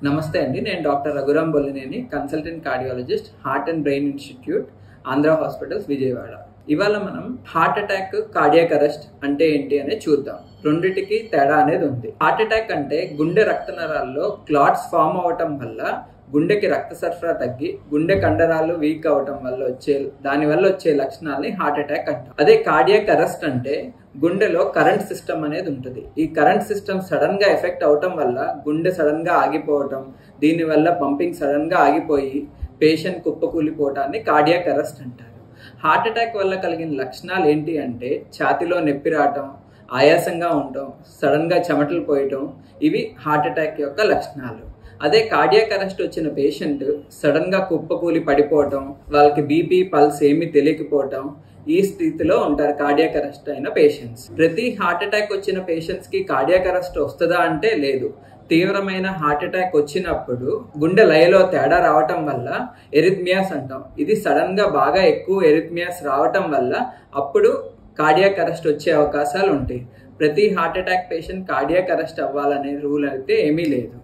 నమస్తే అండి. నేను doctor Raghuram Bollineni, consultant cardiologist, heart and brain institute, Andhra hospitals, Vijayawada. ఇవాళ మనం హార్ట్ అటాక్, కార్డియాక్ అరెస్ట్ అంటే ఏంటి అనేది చూద్దాం. రెండిటికి తేడా అనేది ఉంది. హార్ట్ అటాక్ అంటే గుండె రక్త నరాల్లో క్లాట్స్ ఫామ్ అవటం వల్ల గుండెకి రక్త సరఫరా తగ్గి గుండె కండరాలు వీక్ అవటం వల్ల వచ్చే లక్షణాలని హార్ట్ అటాక్ అంటాం. అదే కార్డియాక్ అరెస్ట్ అంటే గుండెలో కరెంట్ సిస్టమ్ అనేది ఉంటుంది. ఈ కరెంట్ సిస్టమ్ సడన్ గా ఎఫెక్ట్ అవటం వల్ల గుండె సడన్ గా ఆగిపోవటం, దీనివల్ల పంపింగ్ సడన్ గా ఆగిపోయి పేషెంట్ కుప్పకూలిపోవటాన్ని కార్డియాక్ అరెస్ట్ అంటారు. హార్ట్ అటాక్ వల్ల కలిగిన లక్షణాలు ఏంటి అంటే ఛాతీలో నొప్పి రావటం, ఆయాసంగా ఉండటం, సడన్ గా చెమటలు పోయటం, ఇవి హార్ట్ అటాక్ యొక్క లక్షణాలు. అదే కార్డియాక్ అరెస్ట్ వచ్చిన పేషెంట్ సడన్ గా కుప్పకూలి పడిపోవటం, వాళ్ళకి బీపీ పల్స్ ఏమీ తెలియకపోవటం, ఈ స్థితిలో ఉంటారు కార్డియాక్ అరెస్ట్ అయిన పేషెంట్స్. ప్రతి హార్ట్ అటాక్ వచ్చిన పేషెంట్స్ కి కార్డియాక్ అరెస్ట్ వస్తుందా అంటే లేదు. తీవ్రమైన హార్ట్ అటాక్ వచ్చినప్పుడు గుండె లయలో తేడా రావటం వల్ల ఎరిథ్మియాస్ అంటాం. ఇది సడన్ గా బాగా ఎక్కువ ఎరిథ్మియాస్ రావటం వల్ల అప్పుడు కార్డియాక్ అరెస్ట్ వచ్చే అవకాశాలు ఉంటాయి. ప్రతి heart attack patient cardiac arrest అవ్వాలనే రూల్ అయితే ఏమీ లేదు.